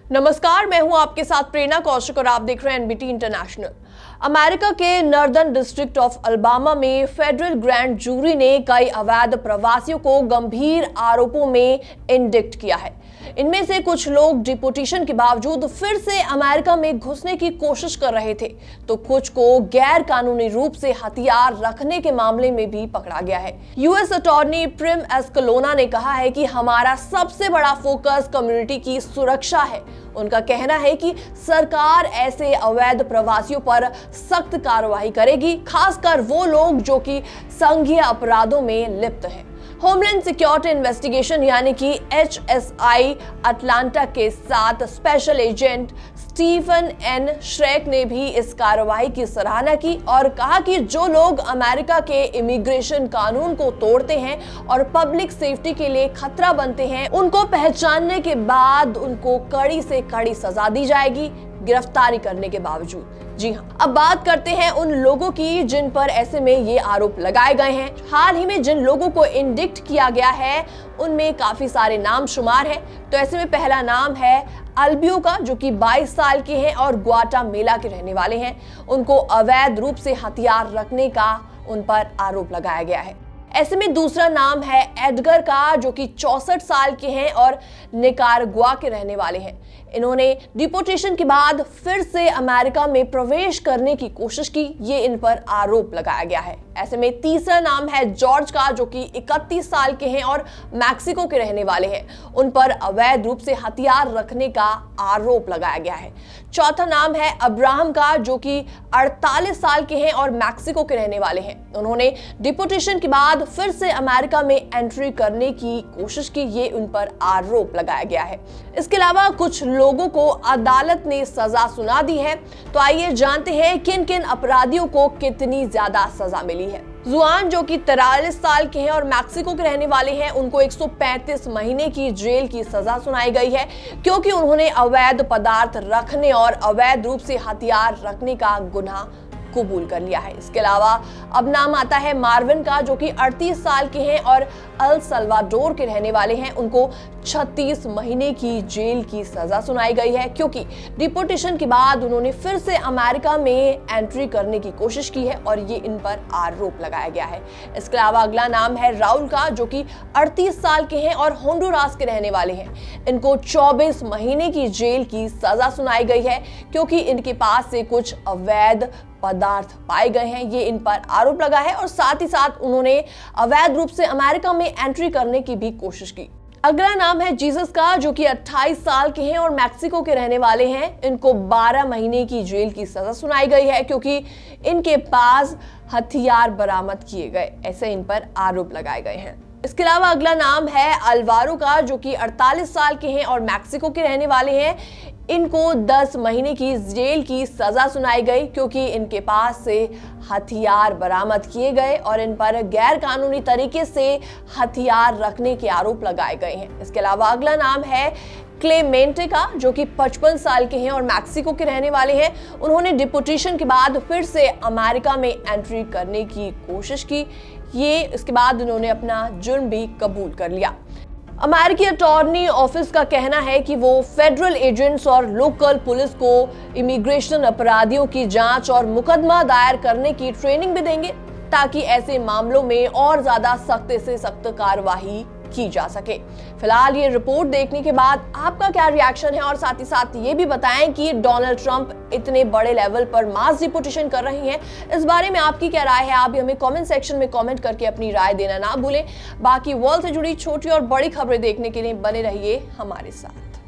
नमस्कार, मैं हूं आपके साथ प्रेरणा कौशिक और आप देख रहे हैं एनबीटी इंटरनेशनल। अमेरिका के नॉर्दर्न डिस्ट्रिक्ट ऑफ अल्बामा में फेडरल ग्रैंड जूरी ने कई अवैध प्रवासियों को गंभीर आरोपों में इंडिक्ट किया है। इनमें से कुछ लोग डिपोटेशन के बावजूद फिर से अमेरिका में घुसने की कोशिश कर रहे थे, तो कुछ को गैर कानूनी रूप से हथियार रखने के मामले में भी पकड़ा गया है। यूएस अटॉर्नी प्रिम एस्कलोना ने कहा है कि हमारा सबसे बड़ा फोकस कम्युनिटी की सुरक्षा है। उनका कहना है कि सरकार ऐसे अवैध प्रवासियों पर सख्त कार्रवाई करेगी, खासकर वो लोग जो कि संघीय अपराधों में लिप्त हैं। होमलैंड सिक्योरिटी इन्वेस्टिगेशन यानी कि HSI अटलांटा के साथ special agent Stephen N Schreck ने भी इस कार्रवाई की सराहना की और कहा कि जो लोग अमेरिका के इमिग्रेशन कानून को तोड़ते हैं और पब्लिक सेफ्टी के लिए खतरा बनते हैं, उनको पहचानने के बाद उनको कड़ी से कड़ी सजा दी जाएगी, गिरफ्तारी करने के बावजूद। जी हाँ, अब बात करते हैं उन लोगों की जिन पर ऐसे में ये आरोप लगाए गए हैं। हाल ही में जिन लोगों को इंडिक्ट किया गया है उनमें काफी सारे नाम शुमार हैं। तो ऐसे में पहला नाम है अल्बियो का, जो कि 22 साल के हैं और ग्वाटामेला के रहने वाले हैं। उनको अवैध रूप से हथियार रखने का उन पर आरोप लगाया गया है। ऐसे में दूसरा नाम है एडगर का, जो कि 64 साल के हैं और निकारागुआ के रहने वाले हैं। इन्होंने डिपोटेशन के बाद फिर से अमेरिका में प्रवेश करने की कोशिश की, ये इन पर आरोप लगाया गया है। ऐसे में तीसरा नाम है जॉर्ज का, जो कि 31 साल के हैं और मैक्सिको के रहने वाले हैं। उन पर अवैध रूप से हथियार रखने का आरोप लगाया गया है। चौथा नाम है अब्राहम का, जो कि 48 साल के हैं और मैक्सिको के रहने वाले हैं। उन्होंने डिपोटेशन के बाद फिर से अमेरिका में एंट्री करने की कोशिश की, ये उन पर आरोप लगाया गया है। इसके अलावा कुछ लोगों को अदालत ने सजा सुना दी है। तो आइए जानते हैं किन किन अपराधियों को कितनी ज्यादा सजा मिली है। जुआन, जो कि 43 साल के हैं और मैक्सिको के रहने वाले हैं, उनको 135 महीने की जेल की सजा सुनाई गई है, क्योंकि उन्होंने अवैध पदार्थ रखने और अवैध रूप से हथियार रखने का गुनाह कबूल कर लिया है। इसके अलावा अब नाम आता है मार्विन का, जो कि 38 साल के हैं और अल सल्वाडोर के रहने वाले हैं। उनको 36 महीने की जेल की सजा सुनाई गई है, क्योंकि डिपोटेशन के बाद उन्होंने फिर से अमेरिका में एंट्री करने की कोशिश की है और ये इन पर आरोप लगाया गया है। इसके अलावा अगला नाम है राउल का, जो कि 38 साल के हैं और होंडुरास के रहने वाले हैं। इनको 24 महीने की जेल की सजा सुनाई गई है, क्योंकि इनके पास से कुछ अवैध पदार्थ पाए गए हैं, ये इन पर आरोप लगा है और साथ ही साथ उन्होंने अवैध रूप से अमेरिका में एंट्री करने की भी कोशिश की। अगला नाम है जीसस का, जो कि 28 साल के हैं और मैक्सिको के रहने वाले हैं। इनको 12 महीने की जेल की सजा सुनाई गई है, क्योंकि इनके पास हथियार बरामद किए गए, ऐसे इन पर आरोप लगाए गए हैं। इसके अलावा अगला नाम है अल्वारो का, जो कि 48 साल के हैं और मैक्सिको के रहने वाले हैं। इनको 10 महीने की जेल की सजा सुनाई गई, क्योंकि इनके पास से हथियार बरामद किए गए और इन पर गैर कानूनी तरीके से हथियार रखने के आरोप लगाए गए हैं। इसके अलावा अगला नाम है क्लेमेंटे का, जो कि 55 साल के हैं और मैक्सिको के रहने वाले हैं। उन्होंने डिपोटेशन के बाद फिर से अमेरिका में एंट्री करने की कोशिश की, ये इसके बाद उन्होंने अपना जुर्म भी कबूल कर लिया। अमेरिकी अटॉर्नी ऑफिस का कहना है कि वो फेडरल एजेंट्स और लोकल पुलिस को इमिग्रेशन अपराधियों की जांच और मुकदमा दायर करने की ट्रेनिंग भी देंगे, ताकि ऐसे मामलों में और ज्यादा सख्त से सख्त कार्रवाई की जा सके। फिलहाल ये रिपोर्ट देखने के बाद आपका क्या रिएक्शन है, और साथ ही साथ ये भी बताएं कि डोनाल्ड ट्रंप इतने बड़े लेवल पर मास डिपोटेशन कर रही हैं, इस बारे में आपकी क्या राय है? आप भी हमें कमेंट सेक्शन में कमेंट करके अपनी राय देना ना भूलें। बाकी वर्ल्ड से जुड़ी छोटी और बड़ी खबरें देखने के लिए बने रहिए हमारे साथ।